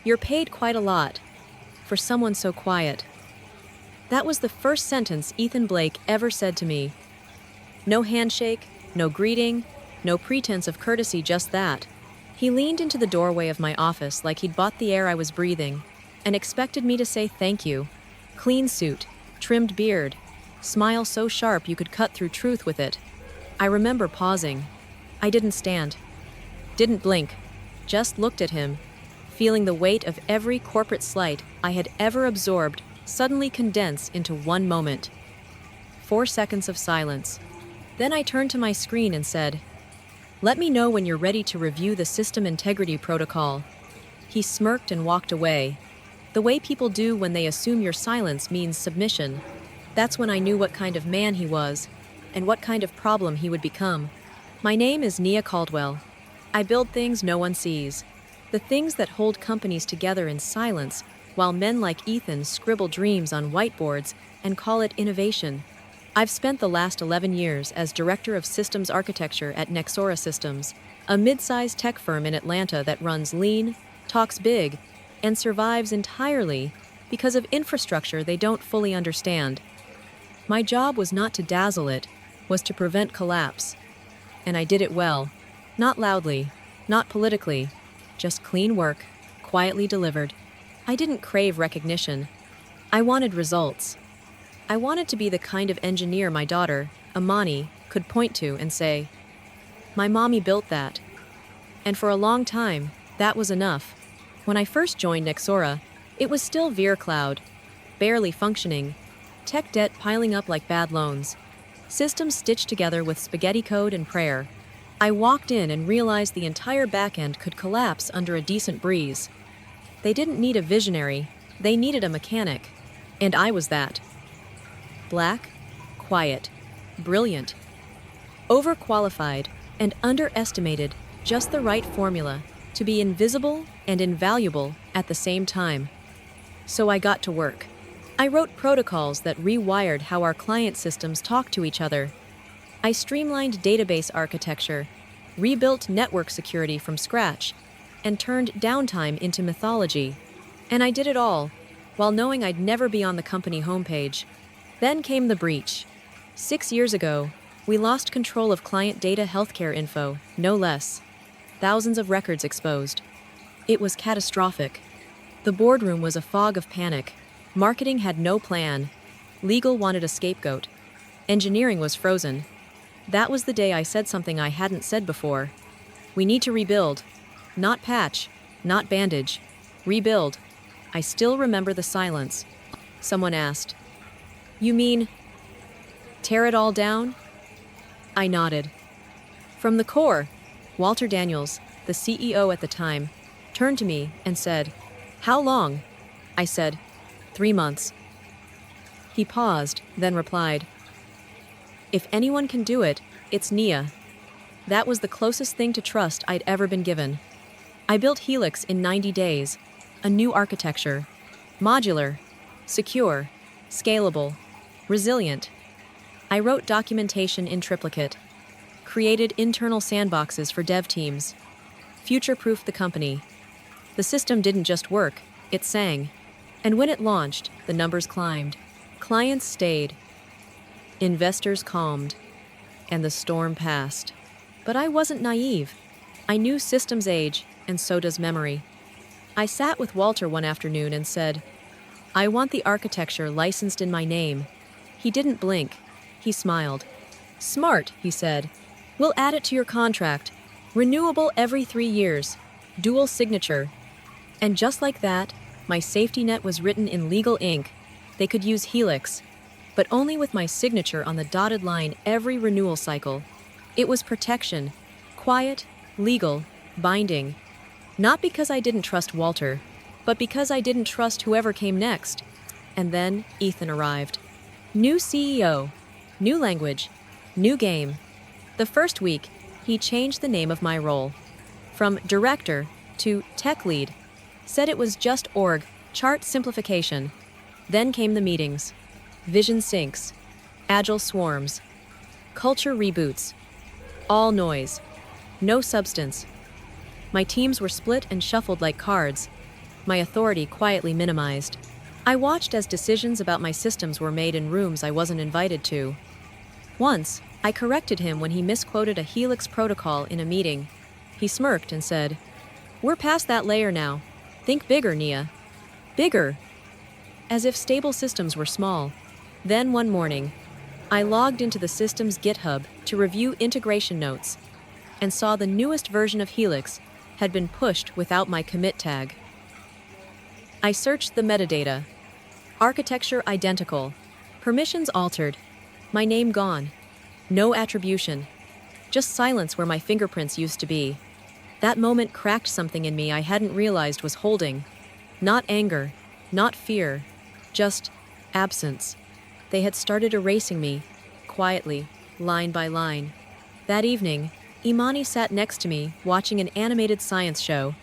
You're paid quite a lot. For someone so quiet. That was the first sentence Ethan Blake ever said to me. No handshake, no greeting, no pretense of courtesy, just that. He leaned into the doorway of my office like he'd bought the air I was breathing and expected me to say thank you. Clean suit, trimmed beard, smile so sharp you could cut through truth with it. I remember pausing. I didn't stand. Didn't blink. Just looked at him, feeling the weight of every corporate slight I had ever absorbed suddenly condense into one moment. 4 seconds of silence. Then I turned to my screen and said, "Let me know when you're ready to review the system integrity protocol." He smirked and walked away, the way people do when they assume your silence means submission. That's when I knew what kind of man he was and what kind of problem he would become. My name is Nia Caldwell. I build things no one sees. The things that hold companies together in silence, while men like Ethan scribble dreams on whiteboards and call it innovation. I've spent the last 11 years as Director of Systems Architecture at Nexora Systems, a mid-sized tech firm in Atlanta that runs lean, talks big, and survives entirely because of infrastructure they don't fully understand. My job was not to dazzle it, was to prevent collapse. And I did it well. Not loudly, not politically, just clean work, quietly delivered. I didn't crave recognition. I wanted results. I wanted to be the kind of engineer my daughter, Amani, could point to and say, "My mommy built that." And for a long time, that was enough. When I first joined Nexora, it was still VeerCloud, barely functioning, tech debt piling up like bad loans, systems stitched together with spaghetti code and prayer. I walked in and realized the entire backend could collapse under a decent breeze. They didn't need a visionary, they needed a mechanic. And I was that. Black, quiet, brilliant, overqualified, and underestimated, just the right formula to be invisible and invaluable at the same time. So I got to work. I wrote protocols that rewired how our client systems talk to each other. I streamlined database architecture, rebuilt network security from scratch, and turned downtime into mythology. And I did it all, while knowing I'd never be on the company homepage. Then came the breach. 6 years ago, we lost control of client data healthcare info, no less. Thousands of records exposed. It was catastrophic. The boardroom was a fog of panic. Marketing had no plan. Legal wanted a scapegoat. Engineering was frozen. That was the day I said something I hadn't said before. We need to rebuild. Not patch, not bandage. Rebuild. I still remember the silence. Someone asked, "You mean tear it all down?" I nodded. From the core, Walter Daniels, the CEO at the time, turned to me and said, "How long?" I said, 3 months. He paused, then replied, "If anyone can do it, it's Nia." That was the closest thing to trust I'd ever been given. I built Helix in 90 days, a new architecture, modular, secure, scalable, resilient. I wrote documentation in triplicate, created internal sandboxes for dev teams, future-proofed the company. The system didn't just work, it sang. And when it launched, the numbers climbed. Clients stayed. Investors calmed. And the storm passed. But I wasn't naive. I knew systems age, and so does memory. I sat with Walter one afternoon and said, "I want the architecture licensed in my name." He didn't blink. He smiled. "Smart," he said. "We'll add it to your contract. Renewable every 3 years. Dual signature." And just like that, my safety net was written in legal ink. They could use Helix, but only with my signature on the dotted line every renewal cycle. It was protection. Quiet, legal, binding. Not because I didn't trust Walter, but because I didn't trust whoever came next. And then Ethan arrived. New CEO, new language, new game. The first week, he changed the name of my role. From director to tech lead. Said it was just org, chart simplification. Then came the meetings. Vision syncs. Agile swarms. Culture reboots. All noise. No substance. My teams were split and shuffled like cards. my authority quietly minimized. I watched as decisions about my systems were made in rooms I wasn't invited to. Once, I corrected him when he misquoted a Helix protocol in a meeting. He smirked and said, "We're past that layer now. Think bigger, Nia." Bigger. As if stable systems were small. Then one morning, I logged into the system's GitHub to review integration notes and saw the newest version of Helix had been pushed without my commit tag. I searched the metadata. Architecture identical. Permissions altered. My name gone. No attribution. Just silence where my fingerprints used to be. That moment cracked something in me I hadn't realized was holding. Not anger, not fear, just absence. They had started erasing me, quietly, line by line. That evening, Imani sat next to me watching an animated science show.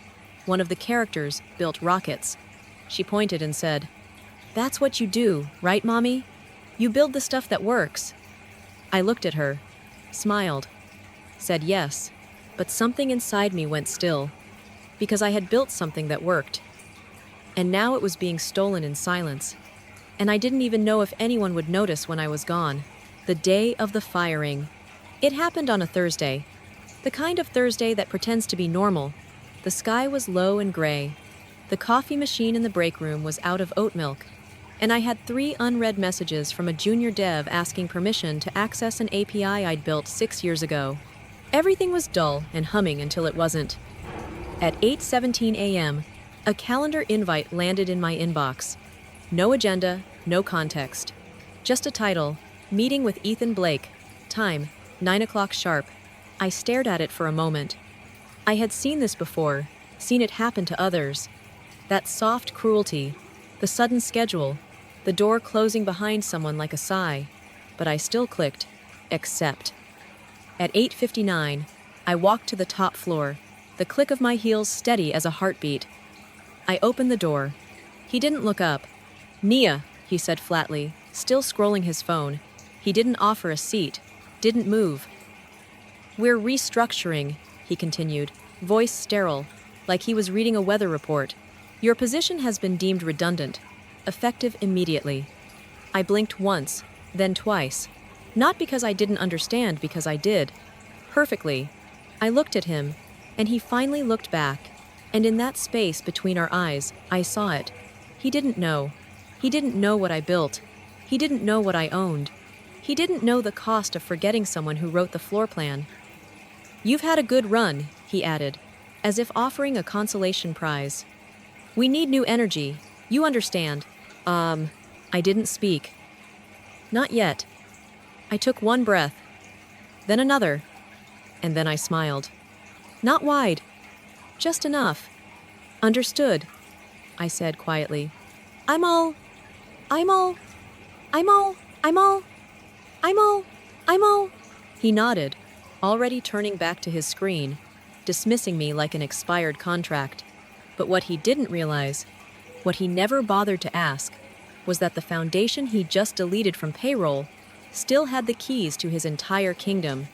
One of the characters built rockets. She pointed and said, "That's what you do, right, Mommy? You build the stuff that works." I looked at her, smiled, said yes, but something inside me went still, because I had built something that worked. And now it was being stolen in silence. And I didn't even know if anyone would notice when I was gone. The day of the firing. It happened on a Thursday. The kind of Thursday that pretends to be normal. The sky was low and gray. The coffee machine in the break room was out of oat milk. And I had 3 unread messages from a junior dev asking permission to access an API I'd built 6 years ago. Everything was dull and humming until it wasn't. At 8:17 a.m., a calendar invite landed in my inbox. No agenda, no context. Just a title, Meeting with Ethan Blake. Time, 9 o'clock sharp. I stared at it for a moment. I had seen this before, seen it happen to others. That soft cruelty, the sudden schedule, the door closing behind someone like a sigh. But I still clicked, accept. At 8:59, I walked to the top floor, the click of my heels steady as a heartbeat. I opened the door. He didn't look up. "Nia," he said flatly, still scrolling his phone. He didn't offer a seat, didn't move. "We're restructuring," he continued, voice sterile, like he was reading a weather report. "Your position has been deemed redundant, effective immediately." I blinked once, then twice. Not because I didn't understand, because I did. Perfectly. I looked at him, and he finally looked back, and in that space between our eyes, I saw it. He didn't know. He didn't know what I built. He didn't know what I owned. He didn't know the cost of forgetting someone who wrote the floor plan. "You've had a good run," he added, as if offering a consolation prize. "We need new energy. You understand." I didn't speak. Not yet. I took one breath, then another, and then I smiled. Not wide, just enough. "Understood," I said quietly. I'm all, He nodded, already turning back to his screen, dismissing me like an expired contract. But what he didn't realize, what he never bothered to ask, was that the foundation he just deleted from payroll still had the keys to his entire kingdom.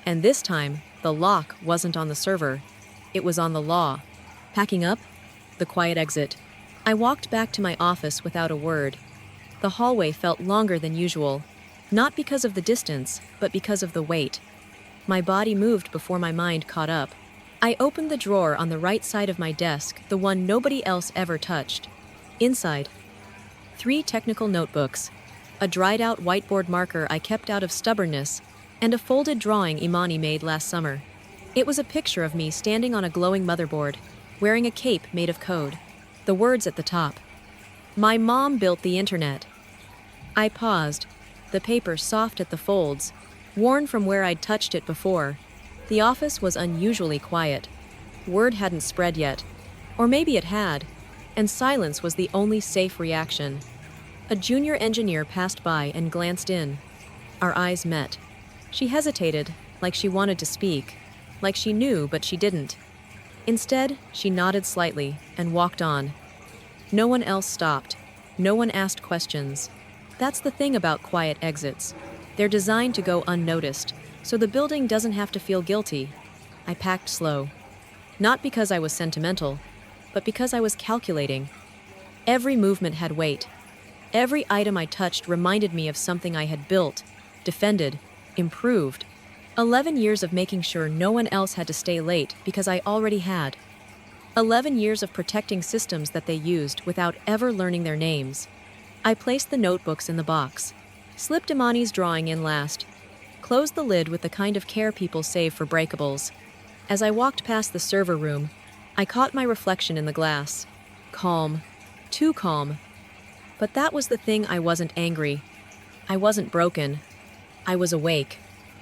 And this time, the lock wasn't on the server. It was on the law. Packing up? The quiet exit. I walked back to my office without a word. The hallway felt longer than usual, not because of the distance, but because of the weight. My body moved before my mind caught up. I opened the drawer on the right side of my desk, the one nobody else ever touched. Inside, 3 technical notebooks, a dried-out whiteboard marker I kept out of stubbornness, and a folded drawing Imani made last summer. It was a picture of me standing on a glowing motherboard, wearing a cape made of code. The words at the top. "My mom built the internet." I paused, the paper soft at the folds, worn from where I'd touched it before. The office was unusually quiet. Word hadn't spread yet. Or maybe it had, and silence was the only safe reaction. A junior engineer passed by and glanced in. Our eyes met. She hesitated, like she wanted to speak, like she knew but she didn't. Instead, she nodded slightly and walked on. No one else stopped. No one asked questions. That's the thing about quiet exits. They're designed to go unnoticed, so the building doesn't have to feel guilty. I packed slow. Not because I was sentimental, but because I was calculating. Every movement had weight. Every item I touched reminded me of something I had built, defended, improved. 11 years of making sure no one else had to stay late because I already had. 11 years of protecting systems that they used without ever learning their names. I placed the notebooks in the box, slipped Imani's drawing in last, closed the lid with the kind of care people save for breakables. As I walked past the server room, I caught my reflection in the glass. Calm. Too calm. But that was the thing. I wasn't angry. I wasn't broken. I was awake.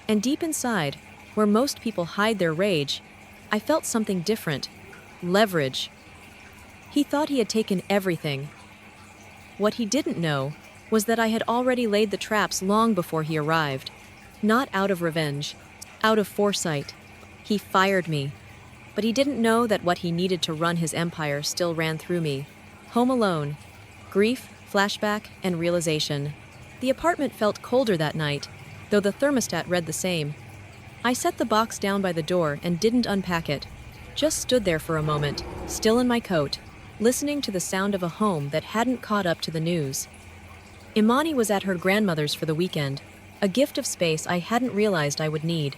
And deep inside, where most people hide their rage, I felt something different. Leverage. He thought he had taken everything. What he didn't know was that I had already laid the traps long before he arrived. Not out of revenge, out of foresight. He fired me. But he didn't know that what he needed to run his empire still ran through me. Home alone. Grief, flashback, and realization. The apartment felt colder that night, though the thermostat read the same. I set the box down by the door and didn't unpack it. Just stood there for a moment, still in my coat, listening to the sound of a home that hadn't caught up to the news. Imani was at her grandmother's for the weekend, a gift of space I hadn't realized I would need.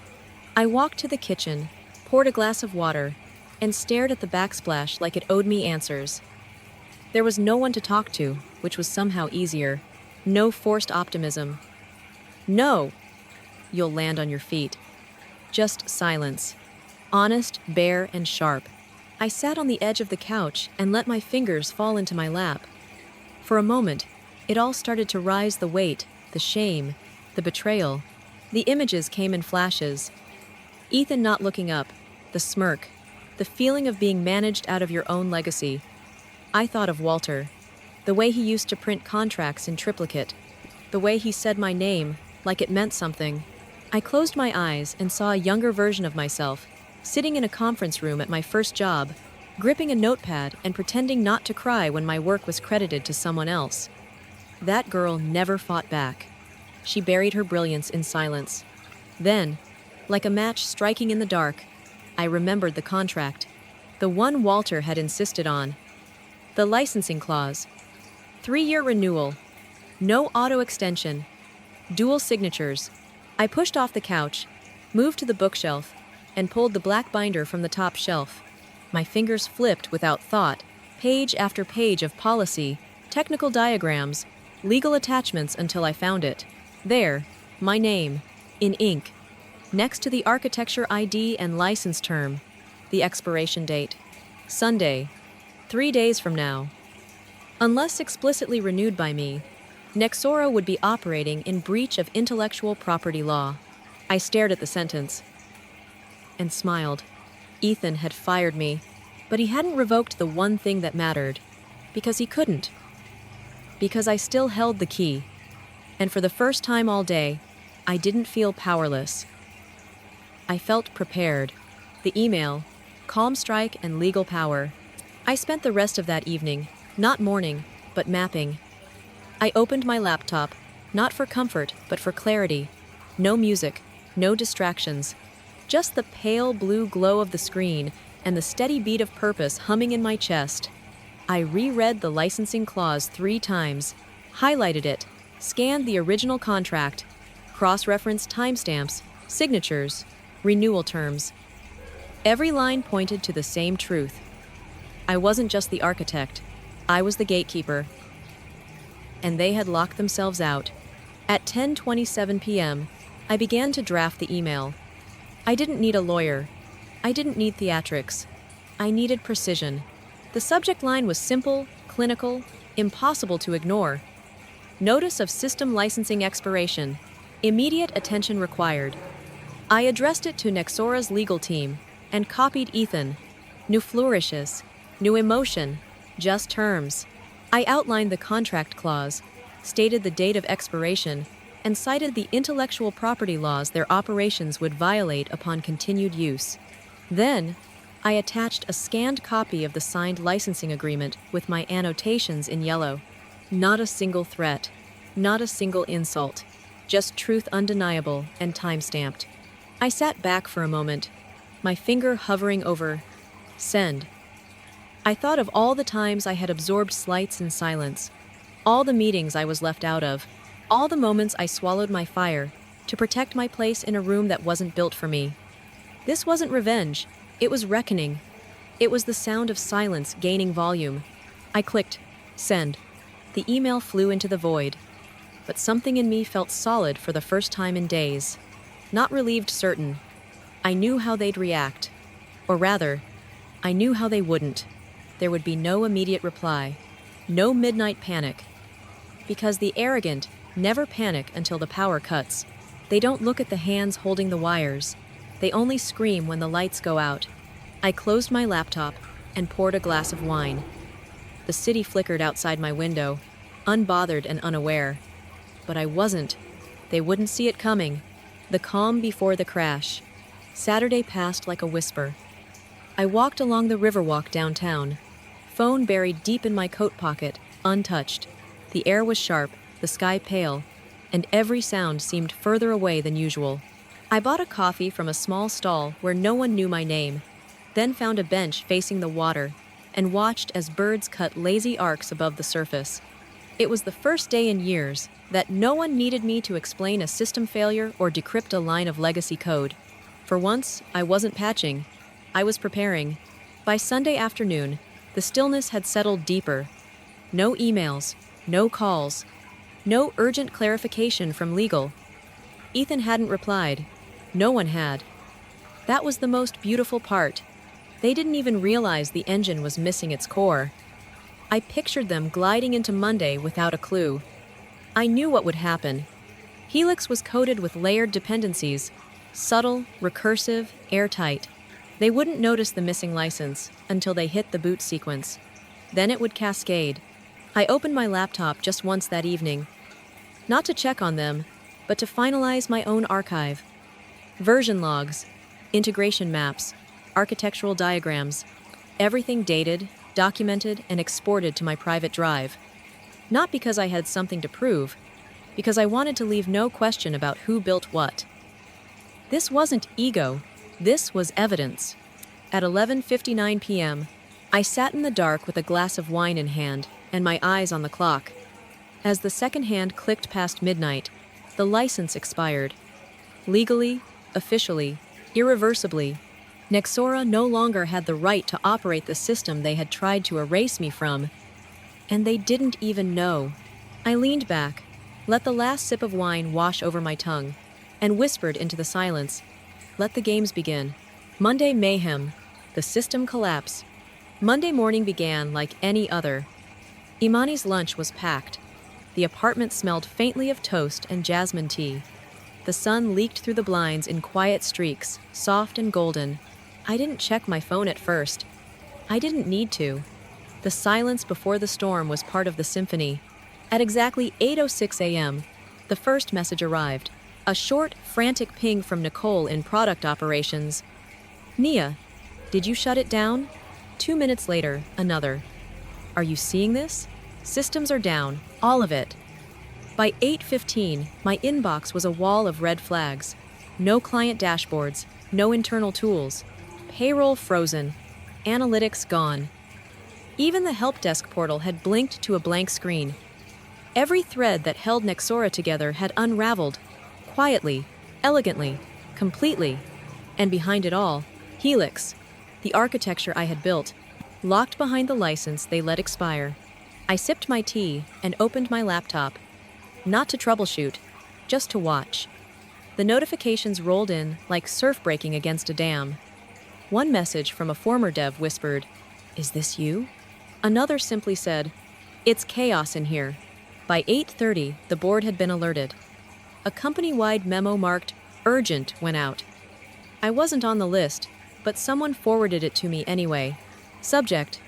I walked to the kitchen, poured a glass of water, and stared at the backsplash like it owed me answers. There was no one to talk to, which was somehow easier. No forced optimism. No! You'll land on your feet. Just silence. Honest, bare, and sharp. I sat on the edge of the couch and let my fingers fall into my lap. For a moment, it all started to rise, the weight, the shame, the betrayal. The images came in flashes. Ethan not looking up, the smirk, the feeling of being managed out of your own legacy. I thought of Walter, the way he used to print contracts in triplicate, the way he said my name like it meant something. I closed my eyes and saw a younger version of myself, sitting in a conference room at my first job, gripping a notepad and pretending not to cry when my work was credited to someone else. That girl never fought back. She buried her brilliance in silence. Then, like a match striking in the dark, I remembered the contract, the one Walter had insisted on. The licensing clause. 3-year renewal. No auto extension. Dual signatures. I pushed off the couch, moved to the bookshelf, and pulled the black binder from the top shelf. My fingers flipped without thought, page after page of policy, technical diagrams, legal attachments until I found it. There, my name, in ink, next to the architecture ID and license term, the expiration date. Sunday, 3 days from now. Unless explicitly renewed by me, Nexora would be operating in breach of intellectual property law. I stared at the sentence and smiled. Ethan had fired me, but he hadn't revoked the one thing that mattered, because he couldn't. Because I still held the key, and for the first time all day, I didn't feel powerless. I felt prepared. The email, calm strike, and legal power. I spent the rest of that evening, not mourning, but mapping. I opened my laptop, not for comfort, but for clarity. No music, no distractions. Just the pale blue glow of the screen and the steady beat of purpose humming in my chest. I reread the licensing clause 3 times, highlighted it, scanned the original contract, cross-referenced timestamps, signatures, renewal terms. Every line pointed to the same truth. I wasn't just the architect, I was the gatekeeper. And they had locked themselves out. At 10:27 p.m., I began to draft the email. I didn't need a lawyer. I didn't need theatrics. I needed precision. The subject line was simple, clinical, impossible to ignore. Notice of system licensing expiration. Immediate attention required. I addressed it to Nexora's legal team and copied Ethan. New flourishes, new emotion, just terms. I outlined the contract clause, stated the date of expiration, and cited the intellectual property laws their operations would violate upon continued use. Then, I attached a scanned copy of the signed licensing agreement with my annotations in yellow. Not a single threat, not a single insult, just truth undeniable and time-stamped. I sat back for a moment, my finger hovering over send. I thought of all the times I had absorbed slights in silence, all the meetings I was left out of, all the moments I swallowed my fire to protect my place in a room that wasn't built for me. This wasn't revenge, it was reckoning. It was the sound of silence gaining volume. I clicked send. The email flew into the void. But something in me felt solid for the first time in days. Not relieved, certain. I knew how they'd react. Or rather, I knew how they wouldn't. There would be no immediate reply. No midnight panic. Because the arrogant never panic until the power cuts. They don't look at the hands holding the wires. They only scream when the lights go out. I closed my laptop and poured a glass of wine. The city flickered outside my window, unbothered and unaware. But I wasn't. They wouldn't see it coming. The calm before the crash. Saturday passed like a whisper. I walked along the Riverwalk downtown, phone buried deep in my coat pocket, untouched. The air was sharp, the sky pale, and every sound seemed further away than usual. I bought a coffee from a small stall where no one knew my name, then found a bench facing the water and watched as birds cut lazy arcs above the surface. It was the first day in years that no one needed me to explain a system failure or decrypt a line of legacy code. For once, I wasn't patching. I was preparing. By Sunday afternoon, the stillness had settled deeper. No emails, no calls, no urgent clarification from legal. Ethan hadn't replied. No one had. That was the most beautiful part. They didn't even realize the engine was missing its core. I pictured them gliding into Monday without a clue. I knew what would happen. Helix was coded with layered dependencies, subtle, recursive, airtight. They wouldn't notice the missing license until they hit the boot sequence. Then it would cascade. I opened my laptop just once that evening. Not to check on them, but to finalize my own archive. Version logs, integration maps, architectural diagrams, everything dated, documented, and exported to my private drive. Not because I had something to prove, because I wanted to leave no question about who built what. This wasn't ego, this was evidence. At 11:59 p.m., I sat in the dark with a glass of wine in hand and my eyes on the clock. As the second hand clicked past midnight, the license expired. Legally, officially, irreversibly, Nexora no longer had the right to operate the system they had tried to erase me from. And they didn't even know. I leaned back, let the last sip of wine wash over my tongue, and whispered into the silence, "Let the games begin." Monday mayhem, the system collapse. Monday morning began like any other. Imani's lunch was packed. The apartment smelled faintly of toast and jasmine tea. The sun leaked through the blinds in quiet streaks, soft and golden. I didn't check my phone at first. I didn't need to. The silence before the storm was part of the symphony. At exactly 8:06 a.m., the first message arrived. A short, frantic ping from Nicole in product operations. "Nia, did you shut it down?" 2 minutes later, another. "Are you seeing this? Systems are down, all of it." By 8:15, my inbox was a wall of red flags. No client dashboards, no internal tools. Payroll frozen. Analytics gone. Even the help desk portal had blinked to a blank screen. Every thread that held Nexora together had unraveled. Quietly, elegantly, completely. And behind it all, Helix, the architecture I had built, locked behind the license they let expire. I sipped my tea and opened my laptop. Not to troubleshoot, just to watch. The notifications rolled in like surf breaking against a dam. One message from a former dev whispered, "Is this you?" Another simply said, "It's chaos in here." By 8:30, the board had been alerted. A company-wide memo marked "Urgent" went out. I wasn't on the list, but someone forwarded it to me anyway. Subject: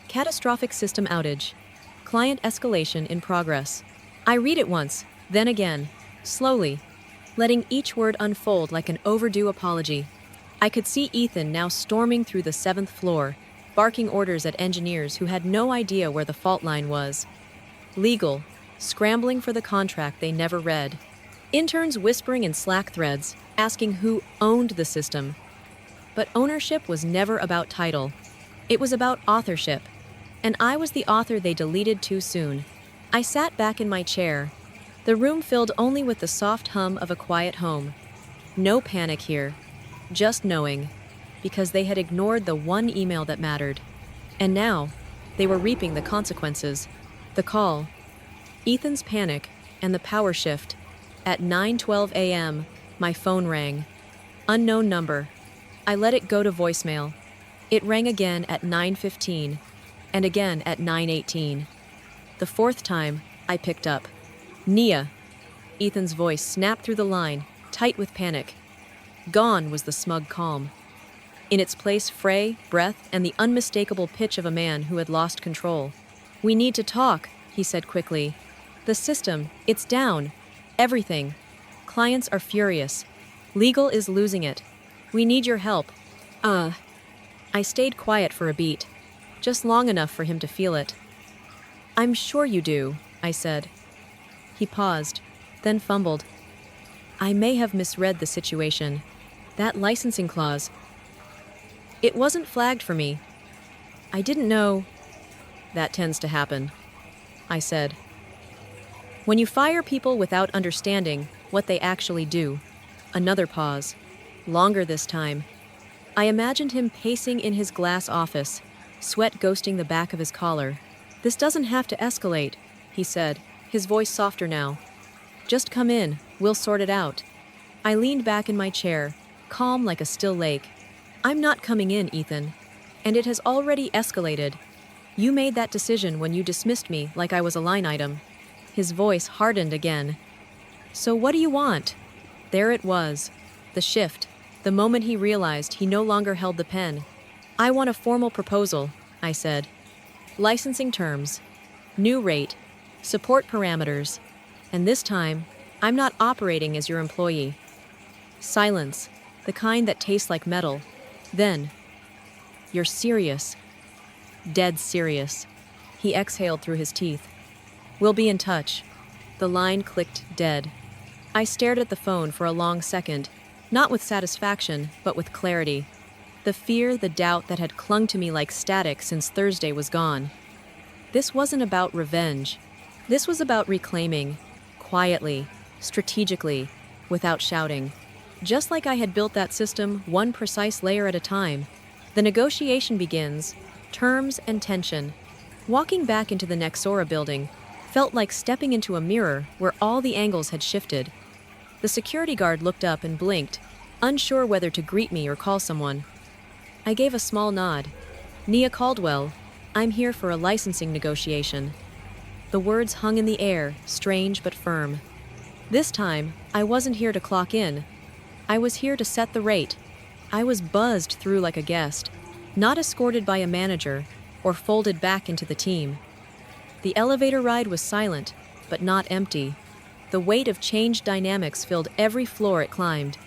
Catastrophic system outage. Client escalation in progress. I read it once, then again, slowly, letting each word unfold like an overdue apology. I could see Ethan now storming through the 7th floor, barking orders at engineers who had no idea where the fault line was. Legal, scrambling for the contract they never read. Interns whispering in Slack threads, asking who owned the system. But ownership was never about title. It was about authorship, and I was the author they deleted too soon. I sat back in my chair, the room filled only with the soft hum of a quiet home. No panic here, just knowing, because they had ignored the one email that mattered. And now, they were reaping the consequences. The call, Ethan's panic, and the power shift. At 9:12 a.m., my phone rang. Unknown number. I let it go to voicemail. It rang again at 9:15, and again at 9:18. The fourth time, I picked up. Nia. Ethan's voice snapped through the line, tight with panic. Gone was the smug calm. In its place, fray, breath, and the unmistakable pitch of a man who had lost control. We need to talk, he said quickly. The system, it's down. Everything. Clients are furious. Legal is losing it. We need your help. I stayed quiet for a beat, just long enough for him to feel it. I'm sure you do, I said. He paused, then fumbled. I may have misread the situation. That licensing clause. It wasn't flagged for me. I didn't know. That tends to happen, I said. When you fire people without understanding what they actually do. Another pause. Longer this time. I imagined him pacing in his glass office, sweat ghosting the back of his collar. This doesn't have to escalate, he said, his voice softer now. Just come in, we'll sort it out. I leaned back in my chair, calm like a still lake. I'm not coming in, Ethan. And it has already escalated. You made that decision when you dismissed me like I was a line item. His voice hardened again. So what do you want? There it was. The shift. The moment he realized he no longer held the pen. I want a formal proposal, I said. Licensing terms. New rate. Support parameters. And this time, I'm not operating as your employee. Silence. The kind that tastes like metal. Then, you're serious. Dead serious. He exhaled through his teeth. We'll be in touch. The line clicked dead. I stared at the phone for a long second, not with satisfaction, but with clarity. The fear, the doubt that had clung to me like static since Thursday was gone. This wasn't about revenge. This was about reclaiming, quietly, strategically, without shouting. Just like I had built that system one precise layer at a time. The negotiation begins, terms and tension. Walking back into the Nexora building felt like stepping into a mirror where all the angles had shifted. The security guard looked up and blinked, unsure whether to greet me or call someone. I gave a small nod. Nia Caldwell, I'm here for a licensing negotiation. The words hung in the air, strange but firm. This time, I wasn't here to clock in. I was here to set the rate. I was buzzed through like a guest, not escorted by a manager or folded back into the team. The elevator ride was silent, but not empty. The weight of changed dynamics filled every floor it climbed.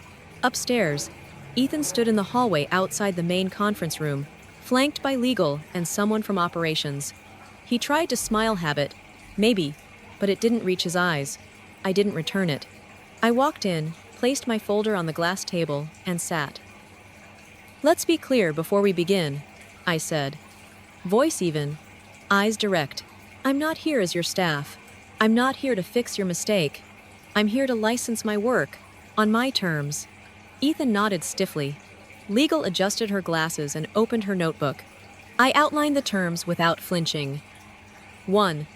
Upstairs, Ethan stood in the hallway outside the main conference room, flanked by legal and someone from operations. He tried to smile habit, maybe, but it didn't reach his eyes. I didn't return it. I walked in, placed my folder on the glass table, and sat. Let's be clear before we begin, I said. Voice even, eyes direct. I'm not here as your staff. I'm not here to fix your mistake. I'm here to license my work, on my terms. Ethan nodded stiffly. Legal adjusted her glasses and opened her notebook. I outlined the terms without flinching. 1.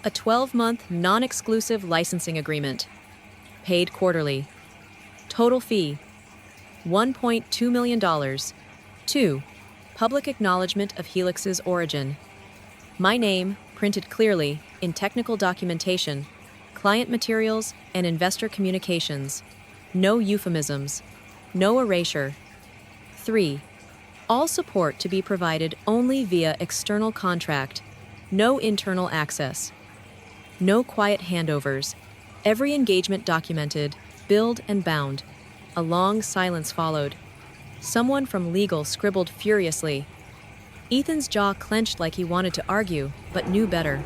A 12-month, non-exclusive licensing agreement. Paid quarterly. Total fee, $1.2 million. 2. Public acknowledgement of Helix's origin. My name, printed clearly, in technical documentation, client materials, and investor communications. No euphemisms. No erasure. 3. All support to be provided only via external contract. No internal access. No quiet handovers. Every engagement documented, billed and bound. A long silence followed. Someone from legal scribbled furiously. Ethan's jaw clenched like he wanted to argue, but knew better.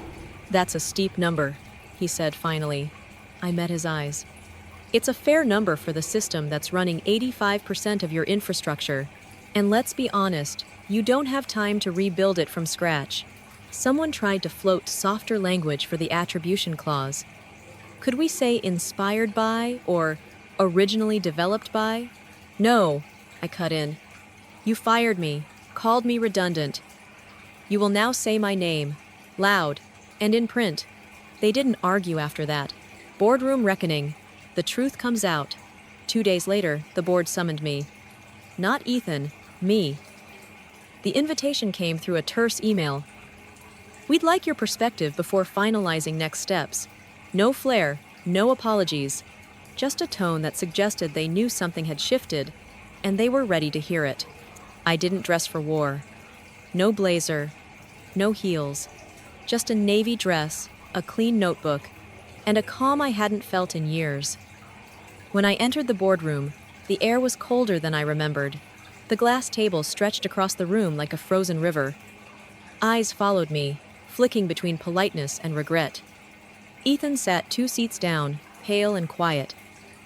That's a steep number, he said finally. I met his eyes. It's a fair number for the system that's running 85% of your infrastructure. And let's be honest, You don't have time to rebuild it from scratch. Someone tried to float softer language for the attribution clause. Could we say inspired by or originally developed by? No, I cut in. You fired me, called me redundant. You will now say my name, loud, and in print. They didn't argue after that. Boardroom reckoning. The truth comes out. 2 days later, the board summoned me. Not Ethan, me. The invitation came through a terse email. We'd like your perspective before finalizing next steps. No flair, no apologies. Just a tone that suggested they knew something had shifted, and they were ready to hear it. I didn't dress for war. No blazer, no heels. Just a navy dress, a clean notebook, and a calm I hadn't felt in years. When I entered the boardroom, the air was colder than I remembered. The glass table stretched across the room like a frozen river. Eyes followed me, flicking between politeness and regret. Ethan sat 2 seats down, pale and quiet.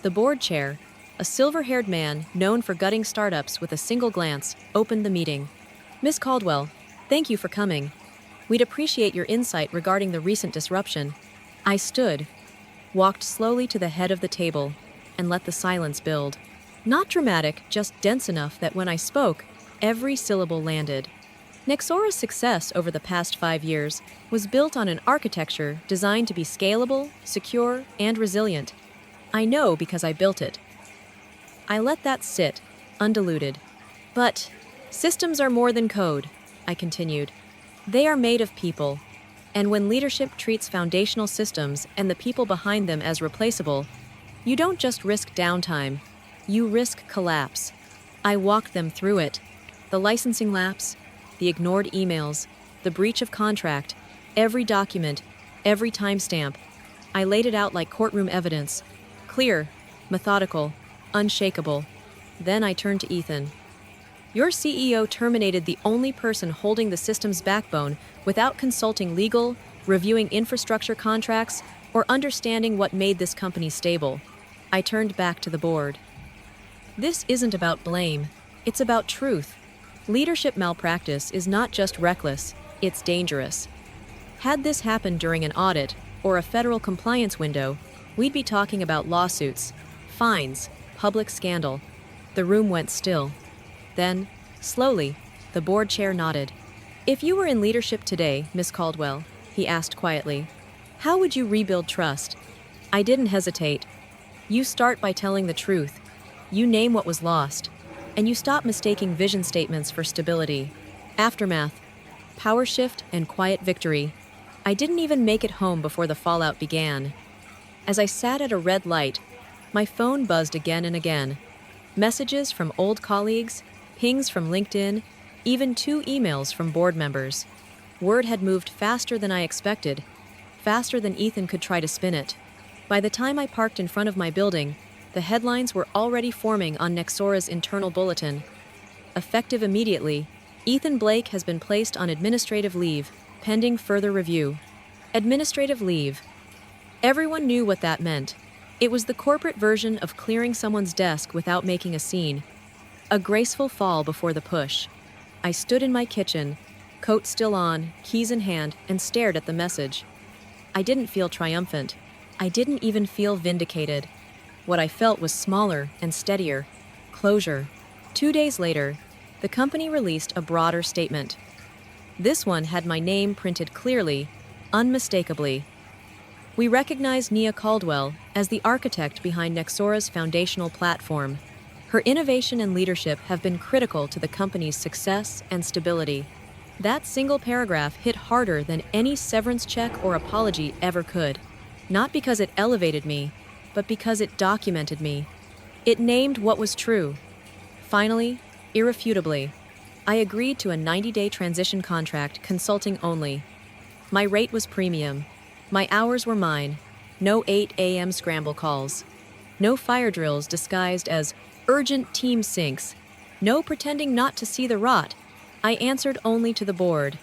The board chair, a silver-haired man known for gutting startups with a single glance, opened the meeting. Miss Caldwell, thank you for coming. We'd appreciate your insight regarding the recent disruption. I stood, walked slowly to the head of the table, and let the silence build. Not dramatic, just dense enough that when I spoke, every syllable landed. Nexora's success over the past 5 years was built on an architecture designed to be scalable, secure, and resilient. I know because I built it. I let that sit, undiluted. But systems are more than code, I continued. They are made of people. And when leadership treats foundational systems and the people behind them as replaceable, you don't just risk downtime, you risk collapse. I walked them through it. The licensing lapse, the ignored emails, the breach of contract, every document, every timestamp. I laid it out like courtroom evidence. Clear, methodical, unshakable. Then I turned to Ethan. Your CEO terminated the only person holding the system's backbone without consulting legal, reviewing infrastructure contracts, or understanding what made this company stable. I turned back to the board. This isn't about blame. It's about truth. Leadership malpractice is not just reckless, it's dangerous. Had this happened during an audit or a federal compliance window, we'd be talking about lawsuits, fines, public scandal. The room went still. Then, slowly, the board chair nodded. If you were in leadership today, Miss Caldwell, he asked quietly, how would you rebuild trust? I didn't hesitate. You start by telling the truth. You name what was lost. And you stop mistaking vision statements for stability. Aftermath, power shift, and quiet victory. I didn't even make it home before the fallout began. As I sat at a red light, my phone buzzed again and again. Messages from old colleagues, pings from LinkedIn, even 2 emails from board members. Word had moved faster than I expected, faster than Ethan could try to spin it. By the time I parked in front of my building, the headlines were already forming on Nexora's internal bulletin. Effective immediately, Ethan Blake has been placed on administrative leave, pending further review. Administrative leave. Everyone knew what that meant. It was the corporate version of clearing someone's desk without making a scene. A graceful fall before the push. I stood in my kitchen, coat still on, keys in hand, and stared at the message. I didn't feel triumphant. I didn't even feel vindicated. What I felt was smaller and steadier. Closure. 2 days later, the company released a broader statement. This one had my name printed clearly, unmistakably. We recognize Nia Caldwell as the architect behind Nexora's foundational platform. Her innovation and leadership have been critical to the company's success and stability. That single paragraph hit harder than any severance check or apology ever could. Not because it elevated me, but because it documented me. It named what was true. Finally, irrefutably, I agreed to a 90-day transition contract, consulting only. My rate was premium. My hours were mine. No 8 a.m. scramble calls. No fire drills disguised as urgent team syncs. No pretending not to see the rot. I answered only to the board.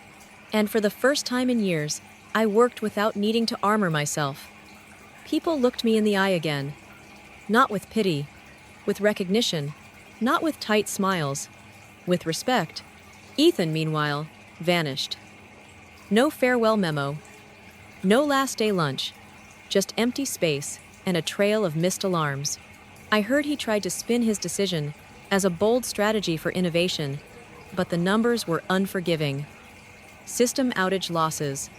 And for the first time in years, I worked without needing to armor myself. People looked me in the eye again. Not with pity, with recognition, not with tight smiles, with respect. Ethan, meanwhile, vanished. No farewell memo, no last day lunch, just empty space and a trail of missed alarms. I heard he tried to spin his decision as a bold strategy for innovation, but the numbers were unforgiving. System outage losses,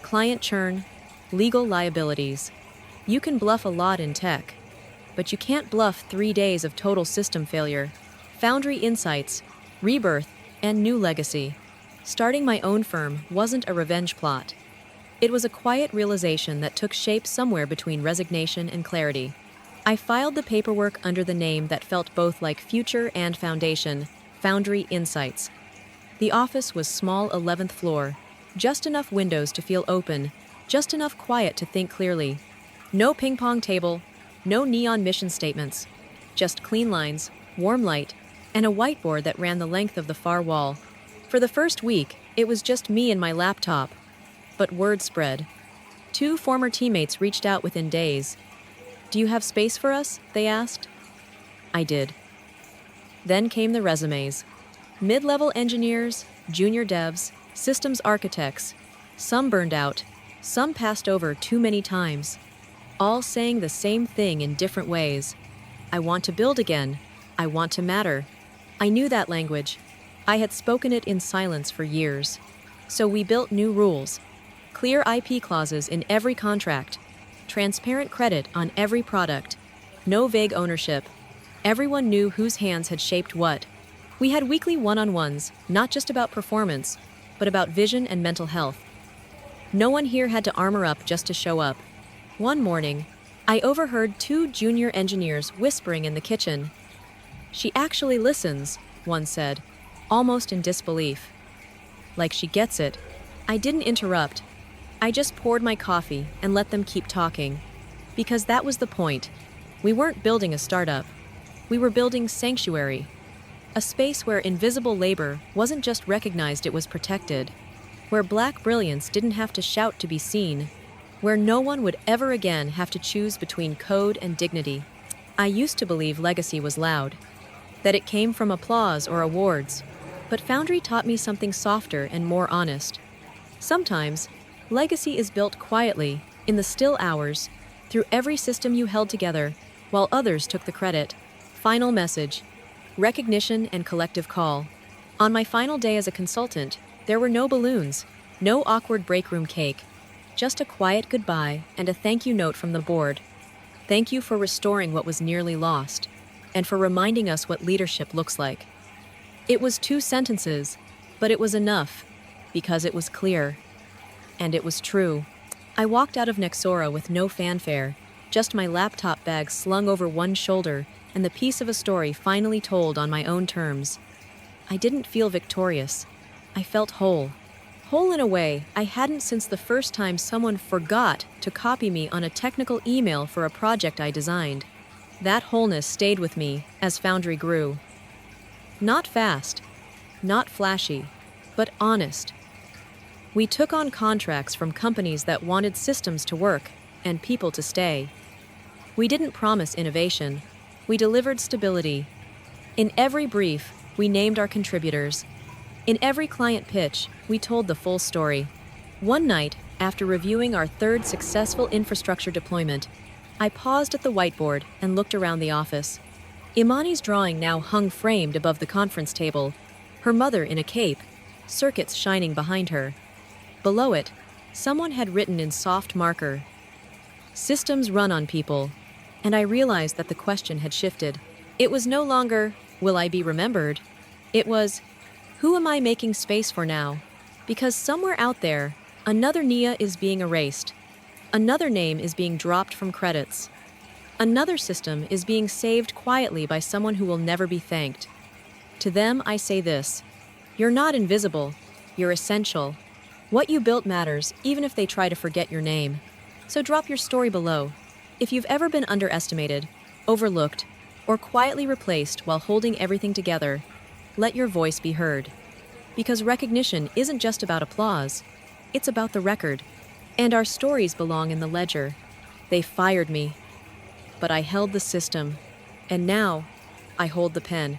client churn, legal liabilities. You can bluff a lot in tech, but you can't bluff 3 days of total system failure, Foundry insights, rebirth, and new legacy. Starting my own firm wasn't a revenge plot. It was a quiet realization that took shape somewhere between resignation and clarity. I filed the paperwork under the name that felt both like future and foundation, Foundry Insights. The office was small 11th floor, just enough windows to feel open, just enough quiet to think clearly. No ping-pong table, no neon mission statements, just clean lines, warm light, and a whiteboard that ran the length of the far wall. For the first week, it was just me and my laptop. But word spread. 2 former teammates reached out within days. "Do you have space for us?" they asked. I did. Then came the resumes. Mid-level engineers, junior devs, systems architects. Some burned out, some passed over too many times. All saying the same thing in different ways. I want to build again. I want to matter. I knew that language. I had spoken it in silence for years. So we built new rules. Clear IP clauses in every contract. Transparent credit on every product. No vague ownership. Everyone knew whose hands had shaped what. We had weekly one-on-ones, not just about performance, but about vision and mental health. No one here had to armor up just to show up. One morning, I overheard 2 junior engineers whispering in the kitchen. "She actually listens," one said, almost in disbelief. Like she gets it. I didn't interrupt. I just poured my coffee and let them keep talking. Because that was the point. We weren't building a startup. We were building sanctuary. A space where invisible labor wasn't just recognized, it was protected. Where black brilliance didn't have to shout to be seen. Where no one would ever again have to choose between code and dignity. I used to believe legacy was loud. That it came from applause or awards. But Foundry taught me something softer and more honest. Sometimes, legacy is built quietly, in the still hours, through every system you held together, while others took the credit. Final message. Recognition and collective call. On my final day as a consultant, there were no balloons, no awkward break room cake, just a quiet goodbye and a thank you note from the board. Thank you for restoring what was nearly lost, and for reminding us what leadership looks like. It was 2 sentences, but it was enough, because it was clear. And it was true. I walked out of Nexora with no fanfare, just my laptop bag slung over one shoulder and the piece of a story finally told on my own terms. I didn't feel victorious. I felt whole. Whole in a way I hadn't since the first time someone forgot to copy me on a technical email for a project I designed. That wholeness stayed with me as Foundry grew. Not fast, not flashy, but honest. We took on contracts from companies that wanted systems to work and people to stay. We didn't promise innovation. We delivered stability. In every brief, we named our contributors. In every client pitch, we told the full story. One night, after reviewing our 3rd successful infrastructure deployment, I paused at the whiteboard and looked around the office. Imani's drawing now hung framed above the conference table, her mother in a cape, circuits shining behind her. Below it, someone had written in soft marker, "Systems run on people," and I realized that the question had shifted. It was no longer, "Will I be remembered?" It was, "Who am I making space for now?" Because somewhere out there, another Nia is being erased. Another name is being dropped from credits. Another system is being saved quietly by someone who will never be thanked. To them, I say this: you're not invisible, you're essential. What you built matters, even if they try to forget your name. So drop your story below. If you've ever been underestimated, overlooked, or quietly replaced while holding everything together, let your voice be heard. Because recognition isn't just about applause, it's about the record. And our stories belong in the ledger. They fired me, but I held the system, and now I hold the pen.